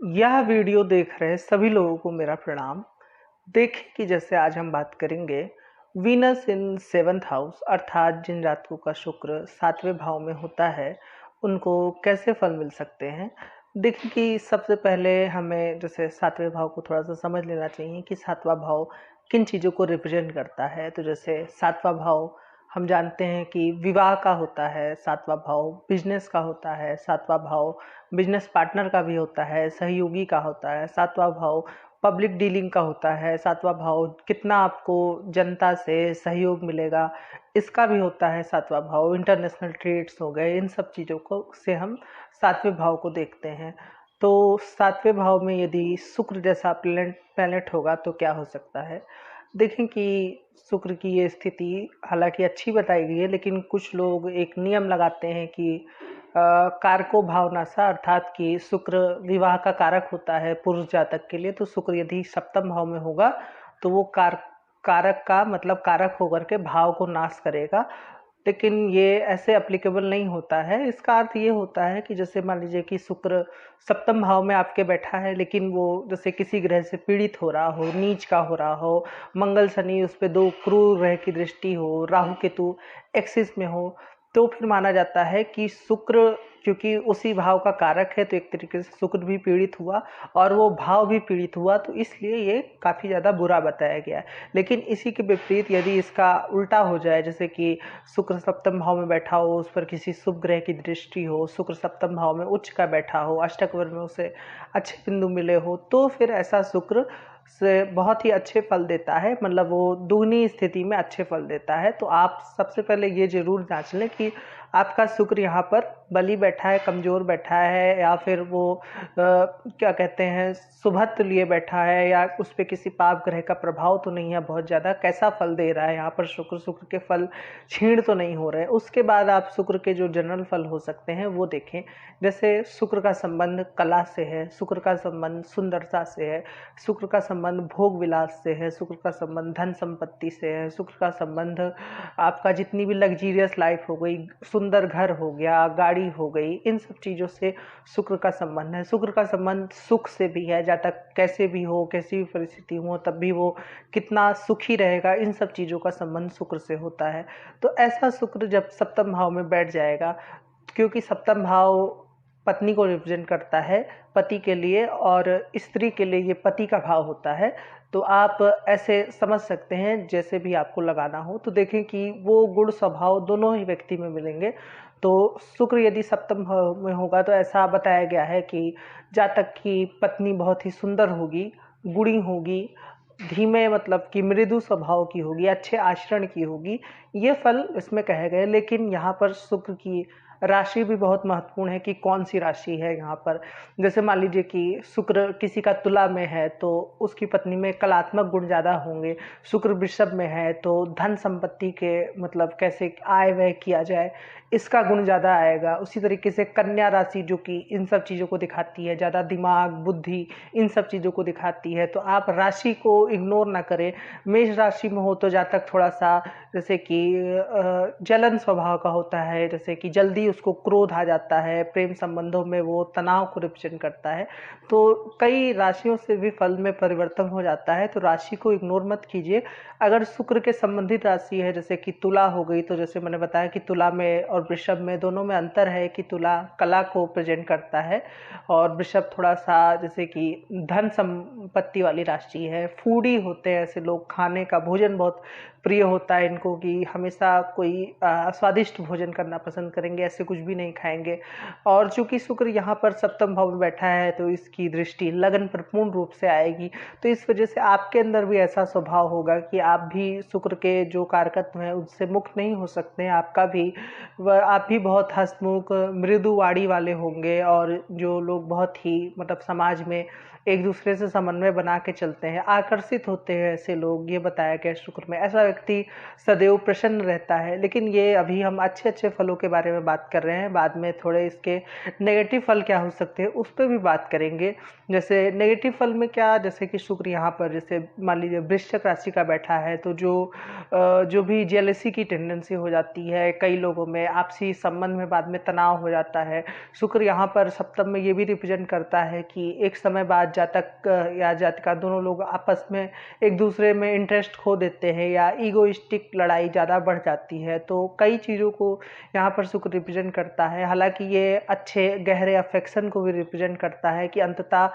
यह वीडियो देख रहे सभी लोगों को मेरा प्रणाम। देखें कि जैसे आज हम बात करेंगे वीनस इन सेवंथ हाउस, अर्थात जिन जातकों का शुक्र सातवें भाव में होता है उनको कैसे फल मिल सकते हैं। देखिए कि सबसे पहले हमें जैसे सातवें भाव को थोड़ा सा समझ लेना चाहिए कि सातवां भाव किन चीज़ों को रिप्रेजेंट करता है। तो जैसे सातवां भाव हम जानते हैं कि विवाह का होता है, सातवां भाव बिजनेस का होता है, सातवां भाव बिजनेस पार्टनर का भी होता है, सहयोगी का होता है, सातवां भाव पब्लिक डीलिंग का होता है, सातवां भाव कितना आपको जनता से सहयोग मिलेगा इसका भी होता है, सातवां भाव इंटरनेशनल ट्रेड्स हो गए, इन सब चीज़ों को से हम सातवें भाव को देखते हैं। तो सातवें भाव में यदि शुक्र जैसा प्लेनेट होगा तो क्या हो सकता है। देखें कि शुक्र की ये स्थिति हालांकि अच्छी बताई गई है, लेकिन कुछ लोग एक नियम लगाते हैं कि कारको भावनासा, अर्थात कि शुक्र विवाह का कारक होता है पुरुष जातक के लिए। तो शुक्र यदि सप्तम भाव में होगा तो वो कारक का मतलब कारक होकर के भाव को नाश करेगा। लेकिन ये ऐसे अप्लीकेबल नहीं होता है। इसका अर्थ ये होता है कि जैसे मान लीजिए कि शुक्र सप्तम भाव में आपके बैठा है, लेकिन वो जैसे किसी ग्रह से पीड़ित हो रहा हो, नीच का हो रहा हो, मंगल शनि उस पर दो क्रूर ग्रह की दृष्टि हो, राहु केतु एक्सिस में हो, तो फिर माना जाता है कि शुक्र क्योंकि उसी भाव का कारक है तो एक तरीके से शुक्र भी पीड़ित हुआ और वो भाव भी पीड़ित हुआ, तो इसलिए ये काफ़ी ज़्यादा बुरा बताया गया है। लेकिन इसी के विपरीत यदि इसका उल्टा हो जाए, जैसे कि शुक्र सप्तम भाव में बैठा हो, उस पर किसी शुभ ग्रह की दृष्टि हो, शुक्र सप्तम भाव में उच्च का बैठा हो, अष्टक वर्ग में उसे अच्छे बिंदु मिले हो, तो फिर ऐसा शुक्र से बहुत ही अच्छे फल देता है, मतलब वो दुगनी स्थिति में अच्छे फल देता है। तो आप सबसे पहले ये जरूर जांच लें कि आपका शुक्र यहाँ पर बली बैठा है, कमजोर बैठा है, या फिर वो क्या कहते हैं शुभत्व लिए बैठा है, या उस पर किसी पाप ग्रह का प्रभाव तो नहीं है बहुत ज़्यादा, कैसा फल दे रहा है यहाँ पर शुक्र, शुक्र के फल क्षीण तो नहीं हो रहे। उसके बाद आप शुक्र के जो जनरल फल हो सकते हैं वो देखें। जैसे शुक्र का संबंध कला से है, शुक्र का संबंध सुंदरता से है, शुक्र का संबंध भोग विलास से है, शुक्र का संबंध धन संपत्ति से है, शुक्र का संबंध आपका जितनी भी लग्जीरियस लाइफ हो गई, सुंदर घर हो गया, गाड़ी हो गई, इन सब चीज़ों से शुक्र का संबंध है। शुक्र का संबंध सुख से भी है, जहाँ तक कैसे भी हो, कैसी भी परिस्थिति हो, तब भी वो कितना सुखी रहेगा, इन सब चीज़ों का संबंध शुक्र से होता है। तो ऐसा शुक्र जब सप्तम भाव में बैठ जाएगा, क्योंकि सप्तम भाव पत्नी को रिप्रेजेंट करता है, पति के लिए, और स्त्री के लिए ये पति का भाव होता है। तो आप ऐसे समझ सकते हैं जैसे भी आपको लगाना हो। तो देखें कि वो गुण स्वभाव दोनों ही व्यक्ति में मिलेंगे। तो शुक्र यदि सप्तम भाव में होगा तो ऐसा बताया गया है कि जातक की पत्नी बहुत ही सुंदर होगी, गुणी होगी, धीमे मतलब कि मृदु स्वभाव की होगी, अच्छे आचरण की होगी, ये फल इसमें कहे गए। लेकिन यहाँ पर शुक्र की राशि भी बहुत महत्वपूर्ण है कि कौन सी राशि है यहाँ पर। जैसे मान लीजिए कि शुक्र किसी का तुला में है तो उसकी पत्नी में कलात्मक गुण ज़्यादा होंगे। शुक्र वृषभ में है तो धन संपत्ति के मतलब कैसे आय व्यय किया जाए इसका गुण ज़्यादा आएगा। उसी तरीके से कन्या राशि जो कि इन सब चीज़ों को दिखाती है, ज़्यादा दिमाग बुद्धि इन सब चीज़ों को दिखाती है। तो आप राशि को इग्नोर ना करें। मेष राशि में हो तो जातक थोड़ा सा जैसे कि जलन स्वभाव का होता है, जैसे कि जल्दी उसको क्रोध आ जाता है, प्रेम संबंधों में वो तनाव को रिप्रेजेंट करता है। तो कई राशियों से भी फल में परिवर्तन हो जाता है, तो राशि को इग्नोर मत कीजिए। अगर शुक्र के संबंधित राशि है जैसे कि तुला हो गई, तो जैसे मैंने बताया कि तुला में और वृषभ में दोनों में अंतर है कि तुला कला को प्रेजेंट करता है और वृषभ थोड़ा सा जैसे कि धन संपत्ति वाली राशि है। फूडी होते हैं ऐसे लोग, खाने का भोजन बहुत प्रिय होता है इनको कि हमेशा कोई स्वादिष्ट भोजन करना पसंद करेंगे, ऐसे कुछ भी नहीं खाएंगे। और चूंकि शुक्र यहाँ पर सप्तम भाव में बैठा है तो इसकी दृष्टि लगन पर पूर्ण रूप से आएगी। तो इस वजह से आपके अंदर भी ऐसा स्वभाव होगा कि आप भी शुक्र के जो कारकत्व हैं उससे मुक्त नहीं हो सकते हैं। आप भी बहुत हंसमुख मृदुवाणी वाले होंगे, और जो लोग बहुत ही मतलब समाज में एक दूसरे से समन्वय बना के चलते हैं, आकर्षित होते हैं ऐसे लोग, ये बताया गया शुक्र में। ऐसा व्यक्ति सदैव प्रसन्न रहता है। लेकिन ये अभी हम अच्छे अच्छे फलों के बारे में बात कर रहे हैं, बाद में थोड़े इसके नेगेटिव फल क्या हो सकते हैं उस पर भी बात करेंगे। जैसे नेगेटिव फल में क्या, जैसे कि शुक्र यहाँ पर जैसे मान लीजिए वृश्चिक राशि का बैठा है तो जो भी जेलसी की टेंडेंसी हो जाती है कई लोगों में, आपसी संबंध में बाद में तनाव हो जाता है। शुक्र यहाँ पर सप्तम में ये भी रिप्रेजेंट करता है कि एक समय बाद जातक या जातिका दोनों लोग आपस में एक दूसरे में इंटरेस्ट खो देते हैं या ईगोइस्टिक लड़ाई ज़्यादा बढ़ जाती है। तो कई चीज़ों को यहाँ पर शुक्र रिप्रेजेंट करता है। हालांकि ये अच्छे गहरे अफेक्शन को भी रिप्रेजेंट करता है कि अंततः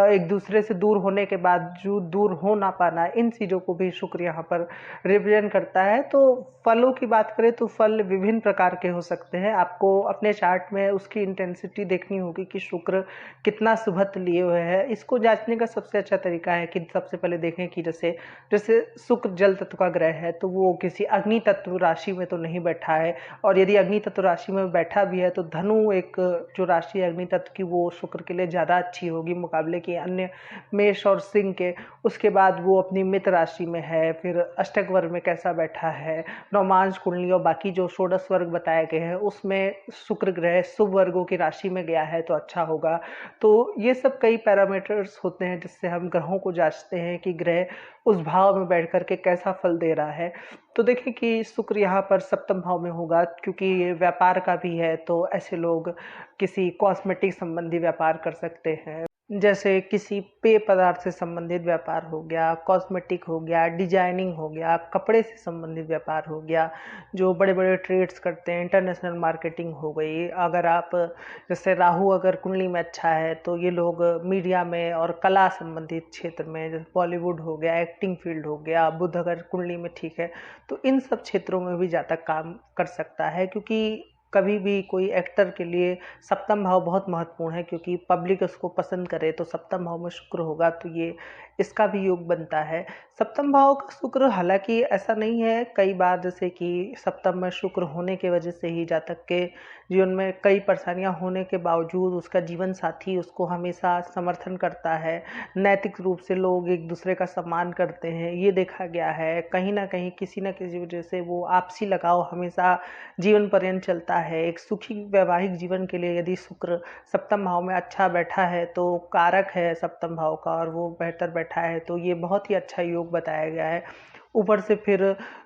एक दूसरे से दूर होने के बाद जो दूर हो ना पाना, इन चीज़ों को भी शुक्र यहाँ पर रिप्रेजेंट करता है। तो फलों की बात करें तो फल विभिन्न प्रकार के हो सकते हैं। आपको अपने चार्ट में उसकी इंटेंसिटी देखनी होगी कि शुक्र कितना शुभत्व लिए हुए है। इसको जांचने का सबसे अच्छा तरीका है कि सबसे पहले देखें कि जैसे जैसे शुक्र जल तत्व का ग्रह है तो वो किसी अग्नि तत्व राशि में तो नहीं बैठा है, और यदि अग्नि तत्व राशि में बैठा भी है तो धनु एक जो राशि है अग्नि तत्व की वो शुक्र के लिए ज़्यादा अच्छी होगी मुकाबले की अन्य मेष और सिंह के। उसके बाद वो अपनी मित्र राशि में है, फिर अष्टक वर्ग में कैसा बैठा है, नवमांश कुंडली और बाकी जो षोडश वर्ग बताए गए हैं उसमें शुक्र ग्रह शुभ वर्गों की राशि में गया है तो अच्छा होगा। तो ये सब कई पैरामीटर्स होते हैं जिससे हम ग्रहों को जांचते हैं कि ग्रह उस भाव में बैठ करके कैसा फल दे रहा है। तो देखें कि शुक्र यहाँ पर सप्तम भाव में होगा क्योंकि ये व्यापार का भी है, तो ऐसे लोग किसी कॉस्मेटिक संबंधी व्यापार कर सकते हैं, जैसे किसी पेय पदार्थ से संबंधित व्यापार हो गया, कॉस्मेटिक हो गया, डिजाइनिंग हो गया, कपड़े से संबंधित व्यापार हो गया, जो बड़े बड़े ट्रेड्स करते हैं, इंटरनेशनल मार्केटिंग हो गई। अगर आप जैसे राहु अगर कुंडली में अच्छा है तो ये लोग मीडिया में और कला संबंधित क्षेत्र में, जैसे बॉलीवुड हो गया, एक्टिंग फील्ड हो गया, बुध अगर कुंडली में ठीक है तो इन सब क्षेत्रों में भी जातक काम कर सकता है। क्योंकि कभी भी कोई एक्टर के लिए सप्तम भाव बहुत महत्वपूर्ण है, क्योंकि पब्लिक उसको पसंद करे तो सप्तम भाव में शुक्र होगा तो ये इसका भी योग बनता है। सप्तम भाव का शुक्र, हालांकि ऐसा नहीं है, कई बार जैसे कि सप्तम में शुक्र होने की वजह से ही जातक के जीवन में कई परेशानियां होने के बावजूद उसका जीवन साथी उसको हमेशा समर्थन करता है, नैतिक रूप से लोग एक दूसरे का सम्मान करते हैं, ये देखा गया है। कहीं ना कहीं किसी न किसी वजह से वो आपसी लगाव हमेशा जीवन पर्यंत चलता है। एक सुखी वैवाहिक जीवन के लिए यदि शुक्र सप्तम भाव में अच्छा बैठा है तो कारक है सप्तम भाव का और वो बेहतर बैठा है तो ये बहुत ही अच्छा योग बताया गया है। ऊपर से फिर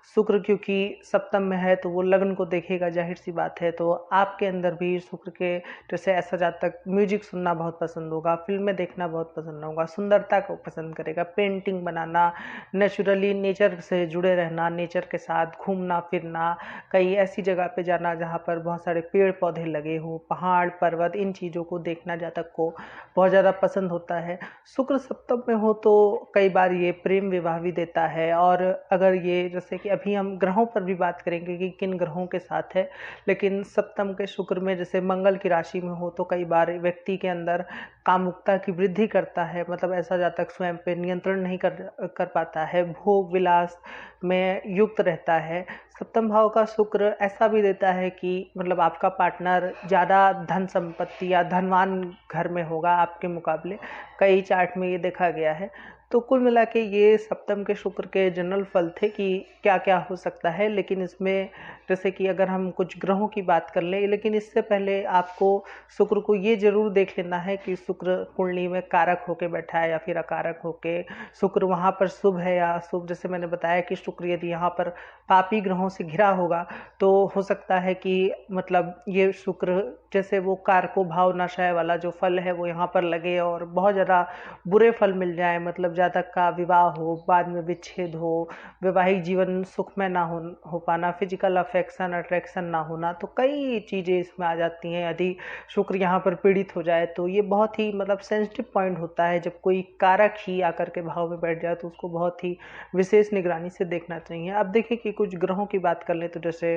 शुक्र क्योंकि सप्तम में है तो वो लग्न को देखेगा, जाहिर सी बात है। तो आपके अंदर भी शुक्र के जैसे ऐसा जातक म्यूजिक सुनना बहुत पसंद होगा, फिल्में देखना बहुत पसंद होगा, सुंदरता को पसंद करेगा, पेंटिंग बनाना, नेचुरली नेचर से जुड़े रहना, नेचर के साथ घूमना फिरना, कहीं ऐसी जगह पे जाना जहाँ पर बहुत सारे पेड़ पौधे लगे हों, पहाड़ पर्वत, इन चीज़ों को देखना जातक को बहुत ज़्यादा पसंद होता है। शुक्र सप्तम में हो तो कई बार ये प्रेम विवाह भी देता है। और अगर ये जैसे कि अभी हम ग्रहों पर भी बात करेंगे कि किन ग्रहों के साथ है, लेकिन सप्तम के शुक्र में जैसे मंगल की राशि में हो तो कई बार व्यक्ति के अंदर कामुकता की वृद्धि करता है, मतलब ऐसा जातक स्वयं पे नियंत्रण नहीं कर पाता है, भोग विलास में युक्त रहता है। सप्तम भाव का शुक्र ऐसा भी देता है कि मतलब आपका पार्टनर ज़्यादा धन संपत्ति या धनवान घर में होगा आपके मुकाबले, कई चार्ट में ये देखा गया है। तो कुल मिला के ये सप्तम के शुक्र के जनरल फल थे कि क्या क्या हो सकता है। लेकिन इसमें जैसे कि अगर हम कुछ ग्रहों की बात कर लें, लेकिन इससे पहले आपको शुक्र को ये जरूर देख लेना है कि शुक्र कुंडली में कारक होके बैठा है या फिर अकारक होके, शुक्र वहाँ पर शुभ है या अशुभ। जैसे मैंने बताया कि शुक्र यदि यहाँ पर पापी ग्रहों से घिरा होगा तो हो सकता है कि मतलब ये शुक्र जैसे वो कारको भाव नशाए वाला जो फल है वो यहाँ पर लगे और बहुत ज़्यादा बुरे फल मिल जाए, मतलब जातक का विवाह हो, बाद में विच्छेद हो, वैवाहिक जीवन सुखमय ना हो पाना, फिजिकल अफेक्शन अट्रैक्शन ना होना, तो कई चीज़ें इसमें आ जाती हैं। यदि शुक्र यहाँ पर पीड़ित हो जाए तो ये बहुत ही मतलब सेंसिटिव पॉइंट होता है। जब कोई कारक ही आकर के भाव में बैठ जाए तो उसको बहुत ही विशेष निगरानी से देखना चाहिए। अब देखिए कि कुछ ग्रहों की बात कर लें तो जैसे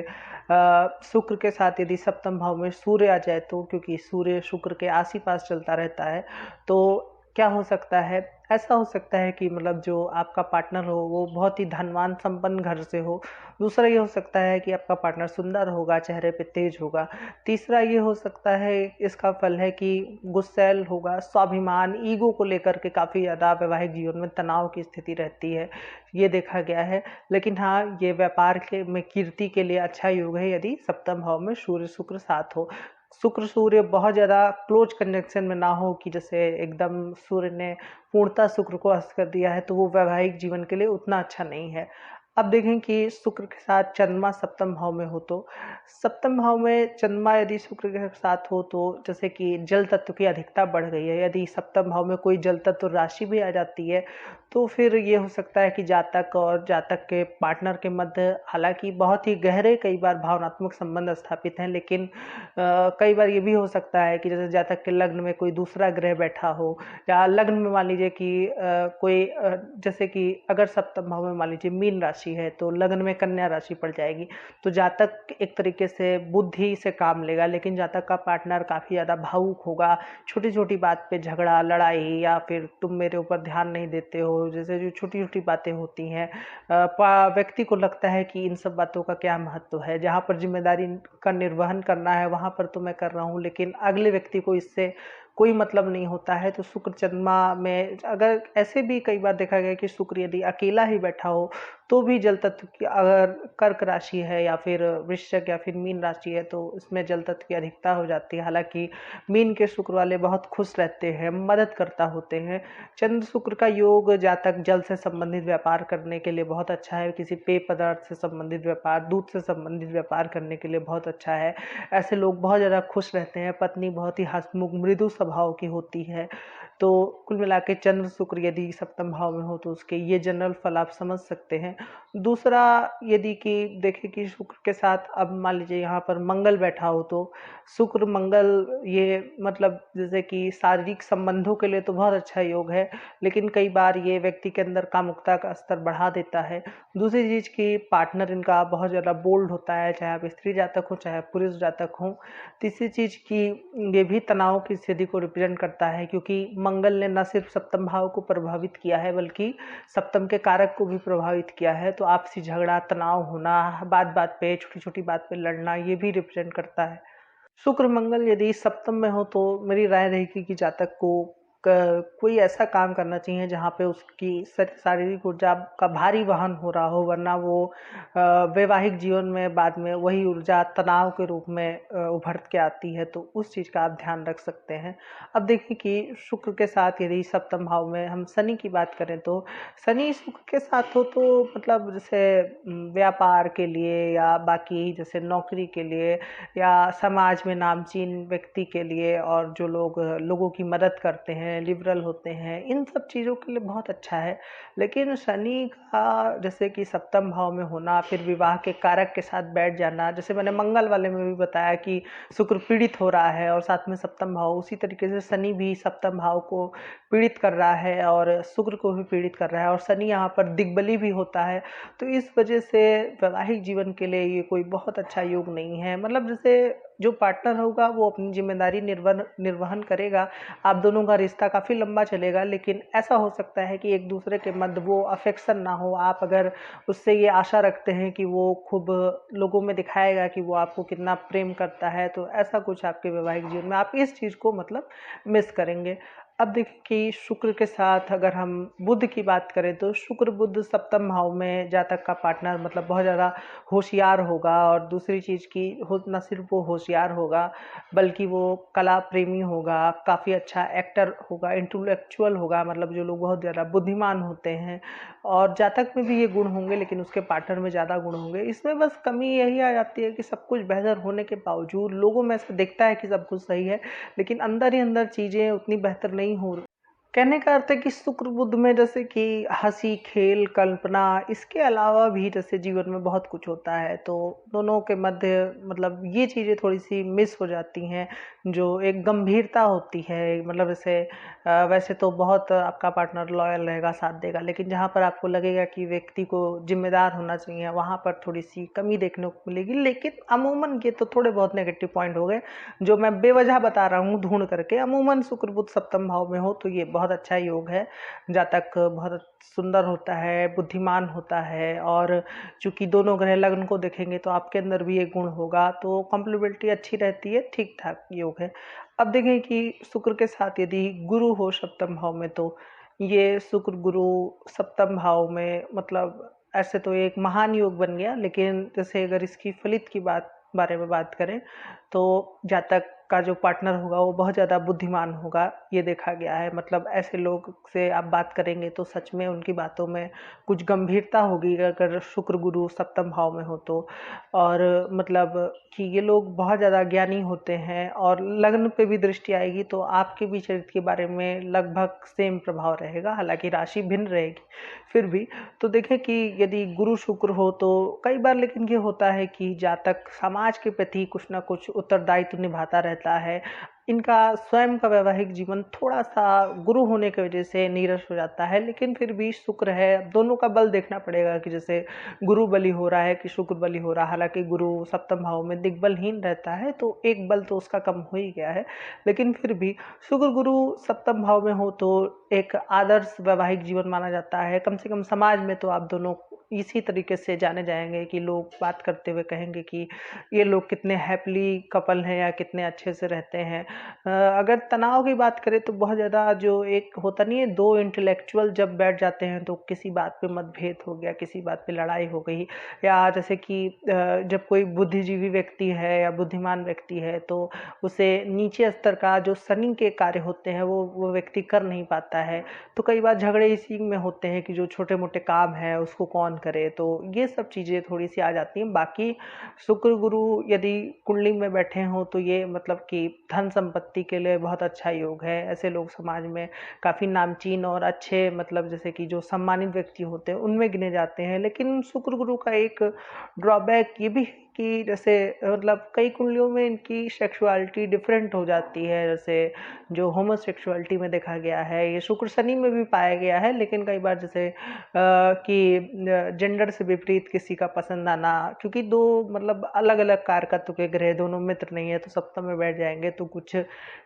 शुक्र के साथ यदि सप्तम भाव में सूर्य आ जाए तो, क्योंकि सूर्य शुक्र के आस ही पास चलता रहता है, तो क्या हो सकता है, ऐसा हो सकता है कि मतलब जो आपका पार्टनर हो वो बहुत ही धनवान संपन्न घर से हो। दूसरा ये हो सकता है कि आपका पार्टनर सुंदर होगा, चेहरे पे तेज होगा। तीसरा ये हो सकता है, इसका फल है कि गुस्सैल होगा, स्वाभिमान, ईगो को लेकर के काफ़ी ज़्यादा वैवाहिक जीवन में तनाव की स्थिति रहती है, ये देखा गया है। लेकिन हाँ, ये व्यापार के में कीर्ति के लिए अच्छा योग है यदि सप्तम भाव में सूर्य शुक्र साथ हो। शुक्र सूर्य बहुत ज़्यादा क्लोज कनेक्शन में ना हो कि जैसे एकदम सूर्य ने पूर्णतः शुक्र को अस्त कर दिया है, तो वो वैवाहिक जीवन के लिए उतना अच्छा नहीं है। अब देखें कि शुक्र के साथ चंद्रमा सप्तम भाव में हो तो सप्तम भाव में चंद्रमा यदि शुक्र के साथ हो तो जैसे कि जल तत्व की अधिकता बढ़ गई है। यदि सप्तम भाव में कोई जल तत्व राशि भी आ जाती है तो फिर ये हो सकता है कि जातक और जातक के पार्टनर के मध्य हालांकि बहुत ही गहरे कई बार भावनात्मक संबंध स्थापित हैं, लेकिन कई बार ये भी हो सकता है कि जैसे जातक के लग्न में कोई दूसरा ग्रह बैठा हो, या लग्न में मान लीजिए कि कोई जैसे कि अगर सप्तम भाव में मान लीजिए मीन राशि है तो लग्न में कन्या राशि पड़ जाएगी, तो जातक एक तरीके से बुद्धि से काम लेगा, लेकिन जातक का पार्टनर काफ़ी ज़्यादा भावुक होगा। छोटी छोटी बात पे झगड़ा, लड़ाई, या फिर तुम मेरे ऊपर ध्यान नहीं देते हो, जैसे जो छोटी छोटी बातें होती हैं, व्यक्ति को लगता है कि इन सब बातों का क्या महत्व है, जहाँ पर जिम्मेदारी का निर्वहन करना है वहाँ पर तो मैं कर रहा हूँ, लेकिन अगले व्यक्ति को इससे कोई मतलब नहीं होता है। तो शुक्र चंद्रमा में अगर ऐसे भी कई बार देखा गया कि शुक्र यदि अकेला ही बैठा हो तो भी जल तत्व की अगर कर्क राशि है या फिर वृश्चिक या फिर मीन राशि है तो इसमें जल तत्व की अधिकता हो जाती है। हालांकि मीन के शुक्र वाले बहुत खुश रहते हैं, मदद करता होते हैं। चंद्र शुक्र का योग जातक जल से संबंधित व्यापार करने के लिए बहुत अच्छा है, किसी पेय पदार्थ से संबंधित व्यापार, दूध से संबंधित व्यापार करने के लिए बहुत अच्छा है। ऐसे लोग बहुत ज़्यादा खुश रहते हैं। पत्नी बहुत ही हंसमुख मृदु स्वभाव की होती है। तो कुल मिला के चंद्र शुक्र यदि सप्तम भाव में हो तो उसके ये जनरल फल आप समझ सकते हैं। दूसरा, यदि कि देखें कि शुक्र के साथ अब मान लीजिए यहाँ पर मंगल बैठा हो तो शुक्र मंगल ये मतलब जैसे कि शारीरिक संबंधों के लिए तो बहुत अच्छा योग है, लेकिन कई बार ये व्यक्ति के अंदर कामुकता का स्तर बढ़ा देता है। दूसरी चीज़ की पार्टनर इनका बहुत ज़्यादा बोल्ड होता है, चाहे आप स्त्री जातक हो चाहे पुरुष जातक हो। तीसरी चीज़ की ये भी तनाव की स्थिति को रिप्रेजेंट करता है, क्योंकि मंगल ने न सिर्फ सप्तम भाव को प्रभावित किया है बल्कि सप्तम के कारक को भी प्रभावित किया है। तो आपसी झगड़ा, तनाव होना, बात बात पे, छोटी छोटी बात पे लड़ना, ये भी रिप्रेजेंट करता है। शुक्र मंगल यदि सप्तम में हो तो मेरी राय रहेगी कि जातक को कोई ऐसा काम करना चाहिए जहाँ पे उसकी शारीरिक ऊर्जा का भारी वहन हो रहा हो, वरना वो वैवाहिक जीवन में बाद में वही ऊर्जा तनाव के रूप में उभर के आती है। तो उस चीज़ का आप ध्यान रख सकते हैं। अब देखिए कि शुक्र के साथ यदि सप्तम भाव में हम शनि की बात करें तो शनि शुक्र के साथ हो तो मतलब जैसे व्यापार के लिए या बाकी जैसे नौकरी के लिए या समाज में नामचीन व्यक्ति के लिए, और जो लोग लोगों की मदद करते हैं, लिबरल होते हैं, इन सब चीज़ों के लिए बहुत अच्छा है। लेकिन शनि का जैसे कि सप्तम भाव में होना, फिर विवाह के कारक के साथ बैठ जाना, जैसे मैंने मंगल वाले में भी बताया कि शुक्र पीड़ित हो रहा है और साथ में सप्तम भाव, उसी तरीके से शनि भी सप्तम भाव को पीड़ित कर रहा है और शुक्र को भी पीड़ित कर रहा है, और शनि यहाँ पर दिग्बली भी होता है। तो इस वजह से वैवाहिक जीवन के लिए ये कोई बहुत अच्छा योग नहीं है। मतलब जैसे जो पार्टनर होगा वो अपनी जिम्मेदारी निर्वहन करेगा, आप दोनों का रिश्ता काफ़ी लंबा चलेगा, लेकिन ऐसा हो सकता है कि एक दूसरे के मध्य वो अफेक्शन ना हो। आप अगर उससे ये आशा रखते हैं कि वो खूब लोगों में दिखाएगा कि वो आपको कितना प्रेम करता है, तो ऐसा कुछ आपके वैवाहिक जीवन में आप इस चीज़ को मतलब मिस करेंगे। अब देखिए कि शुक्र के साथ अगर हम बुध की बात करें तो शुक्र बुध सप्तम भाव में जातक का पार्टनर मतलब बहुत ज़्यादा होशियार होगा, और दूसरी चीज़ की हो न सिर्फ वो होशियार होगा बल्कि वो कला प्रेमी होगा, काफ़ी अच्छा एक्टर होगा, इंटेलेक्चुअल होगा, मतलब जो लोग बहुत ज़्यादा बुद्धिमान होते हैं, और जातक में भी ये गुण होंगे लेकिन उसके पार्टनर में ज़्यादा गुण होंगे। इसमें बस कमी यही आ जाती है कि सब कुछ बेहतर होने के बावजूद लोगों में ऐसा दिखता है कि सब कुछ सही है, लेकिन अंदर ही अंदर चीज़ें उतनी बेहतर नहीं हो। कहने का अर्थ है कि शुक्र बुध में जैसे कि हंसी, खेल, कल्पना, इसके अलावा भी जैसे जीवन में बहुत कुछ होता है, तो दोनों के मध्य मतलब ये चीज़ें थोड़ी सी मिस हो जाती हैं। जो एक गंभीरता होती है, मतलब जैसे वैसे तो बहुत आपका पार्टनर लॉयल रहेगा, साथ देगा, लेकिन जहाँ पर आपको लगेगा कि व्यक्ति को जिम्मेदार होना चाहिए वहाँ पर थोड़ी सी कमी देखने को मिलेगी। लेकिन अमूमन ये तो थोड़े बहुत नेगेटिव पॉइंट हो गए जो मैं बेवजह बता रहा हूँ ढूंढ करके। अमूमन शुक्र बुध सप्तम भाव में हो तो ये बहुत बहुत अच्छा योग है। जातक बहुत सुंदर होता है, बुद्धिमान होता है, और चूंकि दोनों ग्रह लग्न को देखेंगे तो आपके अंदर भी एक गुण होगा, तो कॉम्प्लिमेंट्री अच्छी रहती है, ठीक ठाक योग है। अब देखें कि शुक्र के साथ यदि गुरु हो सप्तम भाव में, तो ये शुक्र गुरु सप्तम भाव में मतलब ऐसे तो एक महान योग बन गया, लेकिन जैसे अगर इसकी फलित की बारे में बात करें, तो जातक का जो पार्टनर होगा वो बहुत ज़्यादा बुद्धिमान होगा, ये देखा गया है। मतलब ऐसे लोग से आप बात करेंगे तो सच में उनकी बातों में कुछ गंभीरता होगी अगर शुक्र गुरु सप्तम भाव में हो तो। और मतलब कि ये लोग बहुत ज़्यादा ज्ञानी होते हैं, और लग्न पे भी दृष्टि आएगी तो आपके भी चरित्र के बारे में लगभग सेम प्रभाव रहेगा, हालांकि राशि भिन्न रहेगी फिर भी। तो देखें कि यदि गुरु शुक्र हो तो कई बार लेकिन ये होता है कि जातक समाज के प्रति कुछ ना कुछ उत्तरदायित्व निभाता रहता है। इनका स्वयं का वैवाहिक जीवन थोड़ा सा गुरु होने की वजह से नीरस हो जाता है, लेकिन फिर भी शुक्र है, दोनों का बल देखना पड़ेगा कि जैसे गुरु बली हो रहा है कि शुक्र बली हो रहा है। हालांकि गुरु सप्तम भाव में दिग्बलहीन रहता है तो एक बल तो उसका कम हो ही गया है, लेकिन फिर भी शुक्र गुरु सप्तम भाव में हो तो एक आदर्श वैवाहिक जीवन माना जाता है। कम से कम समाज में तो आप दोनों इसी तरीके से जाने जाएंगे कि लोग बात करते हुए कहेंगे कि ये लोग कितने हैप्पली कपल हैं या कितने अच्छे से रहते हैं। अगर तनाव की बात करें तो बहुत ज़्यादा जो एक होता नहीं है, दो इंटेलेक्चुअल जब बैठ जाते हैं तो किसी बात पे मतभेद हो गया, किसी बात पे लड़ाई हो गई, या जैसे कि जब कोई बुद्धिजीवी व्यक्ति है या बुद्धिमान व्यक्ति है तो उसे नीचे स्तर का जो शनि के कार्य होते हैं वो व्यक्ति कर नहीं पाता है। तो कई बार झगड़े इसी में होते हैं कि जो छोटे मोटे काम है उसको कौन करे, तो ये सब चीज़ें थोड़ी सी आ जाती हैं। बाकी शुक्र गुरु यदि कुंडली में बैठे हों तो ये मतलब कि धन संपत्ति के लिए बहुत अच्छा योग है। ऐसे लोग समाज में काफ़ी नामचीन और अच्छे, मतलब जैसे कि जो सम्मानित व्यक्ति होते हैं उनमें गिने जाते हैं। लेकिन शुक्र गुरु का एक ड्रॉबैक ये भी कि जैसे मतलब कई कुंडलियों में इनकी सेक्सुअलिटी डिफरेंट हो जाती है, जैसे जो होमोसेक्सुअलिटी में देखा गया है, ये शुक्र शनि में भी पाया गया है। लेकिन कई बार जैसे कि जेंडर से विपरीत किसी का पसंद आना, क्योंकि दो मतलब अलग अलग कारकत्व के ग्रह दोनों मित्र नहीं है तो सप्तम में बैठ जाएंगे तो कुछ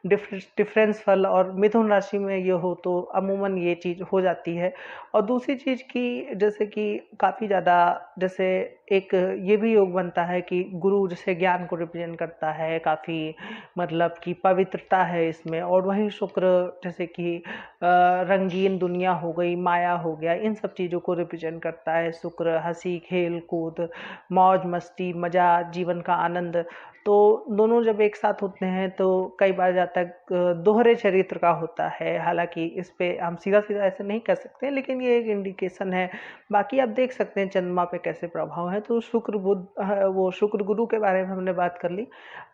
डिफरेंस फल, और मिथुन राशि में ये हो तो अमूमन ये चीज़ हो जाती है। और दूसरी चीज़ की जैसे कि काफ़ी ज़्यादा जैसे एक ये भी योग बनता है कि गुरु जैसे ज्ञान को रिप्रेजेंट करता है, काफ़ी मतलब कि पवित्रता है इसमें। और वहीं शुक्र जैसे कि रंगीन दुनिया हो गई, माया हो गया, इन सब चीज़ों को रिप्रेजेंट करता है। शुक्र हंसी खेल कूद, मौज मस्ती, मज़ा, जीवन का आनंद, तो दोनों जब एक साथ होते हैं तो कई बार जातक दोहरे चरित्र का होता है। हालांकि इस पे हम सीधा सीधा ऐसे नहीं कह सकते, लेकिन ये एक इंडिकेशन है। बाकी आप देख सकते हैं चंद्रमा पे कैसे प्रभाव है। तो शुक्र बुध वो शुक्र गुरु के बारे में हमने बात कर ली।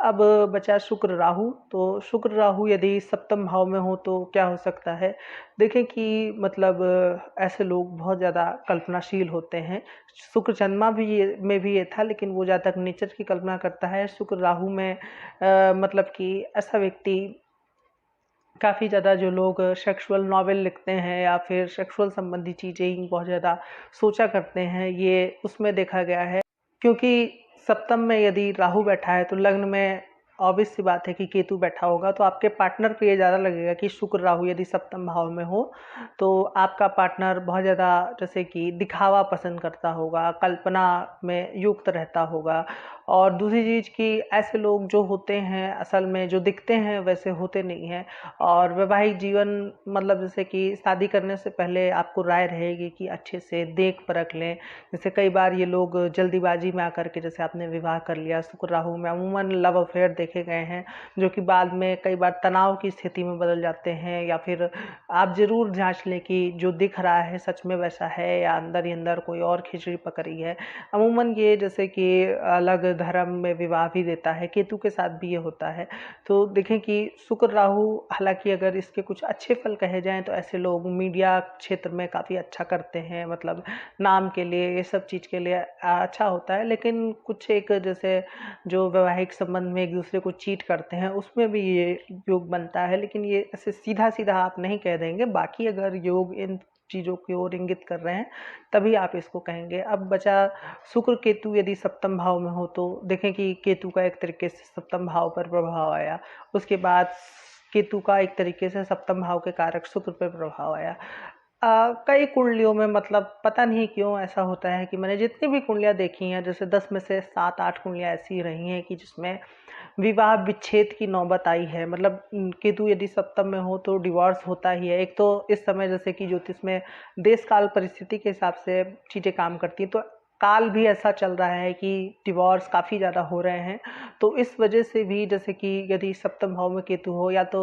अब बचा शुक्र राहु। तो शुक्र राहु यदि सप्तम भाव में हो तो क्या हो सकता है। देखें कि मतलब ऐसे लोग बहुत ज़्यादा कल्पनाशील होते हैं। शुक्र चंद्रमा में भी ये था, लेकिन वो जातक नेचर की कल्पना करता है। शुक्र राहु में मतलब कि ऐसा व्यक्ति काफ़ी ज़्यादा, जो लोग सेक्सुअल नॉवेल लिखते हैं या फिर सेक्सुअल संबंधी चीज़ें ही बहुत ज़्यादा सोचा करते हैं, ये उसमें देखा गया है। क्योंकि सप्तम में यदि राहु बैठा है तो लग्न में ऑब्वियस सी बात है कि केतु बैठा होगा, तो आपके पार्टनर पे ये ज़्यादा लगेगा कि शुक्र राहु यदि सप्तम भाव में हो तो आपका पार्टनर बहुत ज़्यादा जैसे कि दिखावा पसंद करता होगा, कल्पना में युक्त रहता होगा। और दूसरी चीज़ कि ऐसे लोग जो होते हैं असल में जो दिखते हैं वैसे होते नहीं हैं। और वैवाहिक जीवन मतलब जैसे कि शादी करने से पहले आपको राय रहेगी कि अच्छे से देख परख लें। जैसे कई बार ये लोग जल्दीबाजी में आकर के, जैसे आपने विवाह कर लिया, शुक्र राहु में अमूमन लव अफेयर देखे गए हैं जो कि बाद में कई बार तनाव की स्थिति में बदल जाते हैं। या फिर आप जरूर जांच लें कि जो दिख रहा है सच में वैसा है या अंदर ही अंदर कोई और खिचड़ी पकड़ी है। अमूमन ये जैसे कि अलग धर्म में विवाह भी देता है, केतु के साथ भी ये होता है। तो देखें कि शुक्र राहु, हालांकि अगर इसके कुछ अच्छे फल कहे जाएं तो ऐसे लोग मीडिया क्षेत्र में काफ़ी अच्छा करते हैं, मतलब नाम के लिए, ये सब चीज़ के लिए अच्छा होता है। लेकिन कुछ एक जैसे जो वैवाहिक संबंध में एक दूसरे को चीट करते हैं उसमें भी ये योग बनता है, लेकिन ये ऐसे सीधा सीधा आप नहीं कह देंगे। बाकी अगर योग इन चीज़ों की ओर इंगित कर रहे हैं तभी आप इसको कहेंगे। अब बचा शुक्र केतु यदि सप्तम भाव में हो तो देखें कि केतु का एक तरीके से सप्तम भाव पर प्रभाव आया। उसके बाद केतु का एक तरीके से सप्तम भाव के कारक शुक्र पर प्रभाव आया। कई कुंडलियों में मतलब पता नहीं क्यों ऐसा होता है कि मैंने जितनी भी कुंडलियाँ देखी हैं, जैसे 10 में से 7-8 कुंडलियाँ ऐसी रही हैं कि जिसमें विवाह विच्छेद की नौबत आई है। मतलब केतु यदि सप्तम में हो तो डिवोर्स होता ही है। एक तो इस समय जैसे कि ज्योतिष में देश काल परिस्थिति के हिसाब से चीज़ें काम करती हैं, तो काल भी ऐसा चल रहा है कि डिवोर्स काफ़ी ज़्यादा हो रहे हैं। तो इस वजह से भी जैसे कि यदि सप्तम भाव में केतु हो, या तो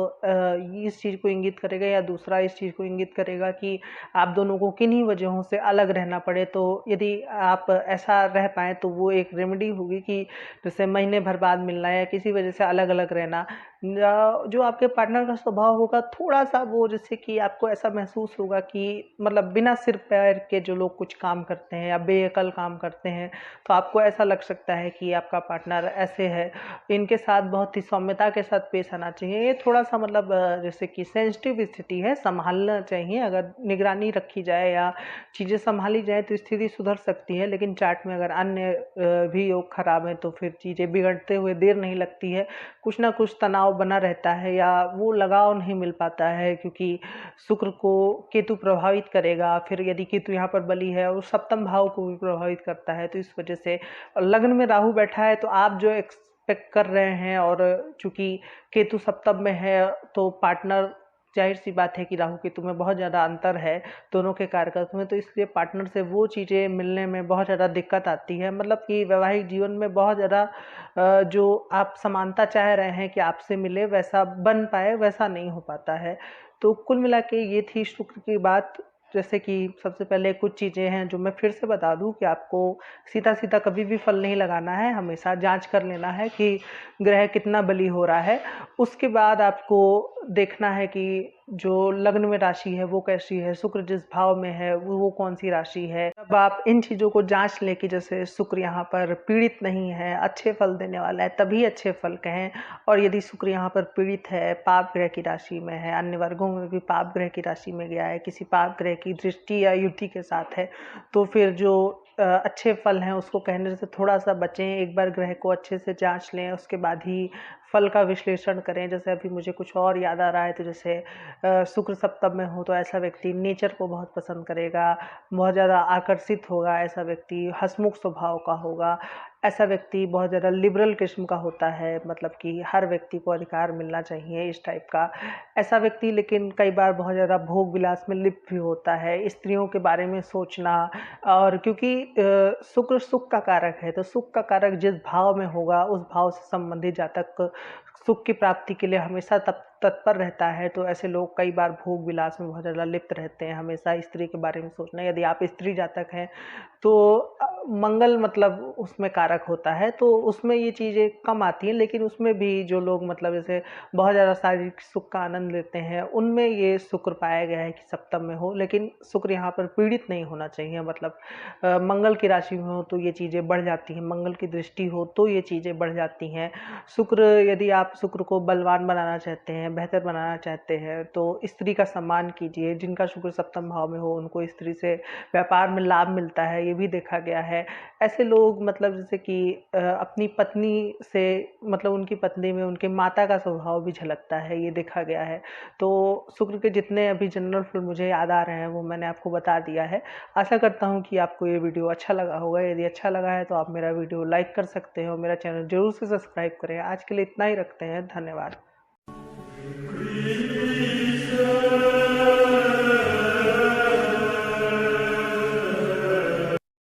इस चीज़ को इंगित करेगा, या दूसरा इस चीज़ को इंगित करेगा कि आप दोनों को किन्हीं वजहों से अलग रहना पड़े। तो यदि आप ऐसा रह पाएँ तो वो एक रेमेडी होगी कि जैसे महीने भर बाद मिलना या किसी वजह से अलग अलग रहना। जो आपके पार्टनर का स्वभाव होगा थोड़ा सा वो, जैसे कि आपको ऐसा महसूस होगा कि मतलब बिना सिर पैर के जो लोग कुछ काम करते हैं या बेअकल काम करते हैं, तो आपको ऐसा लग सकता है कि आपका पार्टनर ऐसे है। इनके साथ बहुत ही सौम्यता के साथ पेश आना चाहिए। ये थोड़ा सा मतलब जैसे कि सेंसिटिव स्थिति है, संभालना चाहिए। अगर निगरानी रखी जाए या चीज़ें संभाली जाए तो स्थिति सुधर सकती है। लेकिन चार्ट में अगर अन्य भी योग खराब है तो फिर चीज़ें बिगड़ते हुए देर नहीं लगती है। कुछ ना कुछ तनाव बना रहता है या वो लगाव नहीं मिल पाता है, क्योंकि शुक्र को केतु प्रभावित करेगा। फिर यदि केतु यहाँ पर बली है और सप्तम भाव को भी प्रभावित करता है, तो इस वजह से लग्न में राहु बैठा है, तो आप जो एक्सपेक्ट कर रहे हैं, और चूंकि केतु सप्तम में है तो पार्टनर, जाहिर सी बात है कि राहु केतु में बहुत ज़्यादा अंतर है दोनों के कारकत्व में, तो इसलिए पार्टनर से वो चीज़ें मिलने में बहुत ज़्यादा दिक्कत आती है। मतलब कि वैवाहिक जीवन में बहुत ज़्यादा जो आप समानता चाह रहे हैं कि आपसे मिले, वैसा बन पाए, वैसा नहीं हो पाता है। तो कुल मिला के ये थी शुक्र की बात। जैसे कि सबसे पहले कुछ चीज़ें हैं जो मैं फिर से बता दूं कि आपको सीधा सीधा कभी भी फल नहीं लगाना है, हमेशा जांच कर लेना है कि ग्रह कितना बली हो रहा है। उसके बाद आपको देखना है कि जो लग्न में राशि है वो कैसी है, शुक्र जिस भाव में है वो कौन सी राशि है। अब आप इन चीज़ों को जांच लें कि जैसे शुक्र यहाँ पर पीड़ित नहीं है, अच्छे फल देने वाला है, तभी अच्छे फल कहें। और यदि शुक्र यहाँ पर पीड़ित है, पाप ग्रह की राशि में है, अन्य वर्गों में भी पाप ग्रह की राशि में गया है, किसी पाप ग्रह की दृष्टि या युति के साथ है, तो फिर जो अच्छे फल हैं उसको कहने से थोड़ा सा बचें। एक बार ग्रह को अच्छे से जांच लें, उसके बाद ही फल का विश्लेषण करें। जैसे अभी मुझे कुछ और याद आ रहा है, तो जैसे शुक्र सप्तम में हो तो ऐसा व्यक्ति नेचर को बहुत पसंद करेगा, बहुत ज़्यादा आकर्षित होगा, ऐसा व्यक्ति हंसमुख स्वभाव का होगा, ऐसा व्यक्ति बहुत ज़्यादा लिबरल किस्म का होता है, मतलब कि हर व्यक्ति को अधिकार मिलना चाहिए, इस टाइप का ऐसा व्यक्ति। लेकिन कई बार बहुत ज़्यादा भोग विलास में लिप्त भी होता है, स्त्रियों के बारे में सोचना। और क्योंकि शुक्र सुख का कारक है, तो सुख का कारक जिस भाव में होगा उस भाव से संबंधित जातक सुख की प्राप्ति के लिए हमेशा तत्पर रहता है। तो ऐसे लोग कई बार भोग विलास में बहुत ज़्यादा लिप्त रहते हैं, हमेशा स्त्री के बारे में सोचना। यदि आप स्त्री जातक हैं तो मंगल मतलब उसमें कारक होता है, तो उसमें ये चीज़ें कम आती हैं। लेकिन उसमें भी जो लोग मतलब जैसे बहुत ज़्यादा शारीरिक सुख का आनंद लेते हैं, उनमें ये शुक्र पाया गया है कि सप्तम में हो। लेकिन शुक्र यहाँ पर पीड़ित नहीं होना चाहिए, मतलब मंगल की राशि में हो तो ये चीज़ें बढ़ जाती हैं, मंगल की दृष्टि हो तो ये चीज़ें बढ़ जाती हैं। शुक्र, यदि आप शुक्र को बलवान बनाना चाहते हैं, बेहतर बनाना चाहते हैं, तो स्त्री का सम्मान कीजिए। जिनका शुक्र सप्तम भाव में हो उनको स्त्री से व्यापार में लाभ मिलता है, ये भी देखा गया है। ऐसे लोग मतलब जैसे कि अपनी पत्नी से, मतलब उनकी पत्नी में उनके माता का स्वभाव भी झलकता है, ये देखा गया है। तो शुक्र के जितने अभी जनरल फल मुझे याद आ रहे हैं वो मैंने आपको बता दिया है। आशा करता हूँ कि आपको ये वीडियो अच्छा लगा होगा। यदि अच्छा लगा है तो आप मेरा वीडियो लाइक कर सकते हो, मेरा चैनल जरूर से सब्सक्राइब करें। आज के लिए इतना ही रखते हैं, धन्यवाद।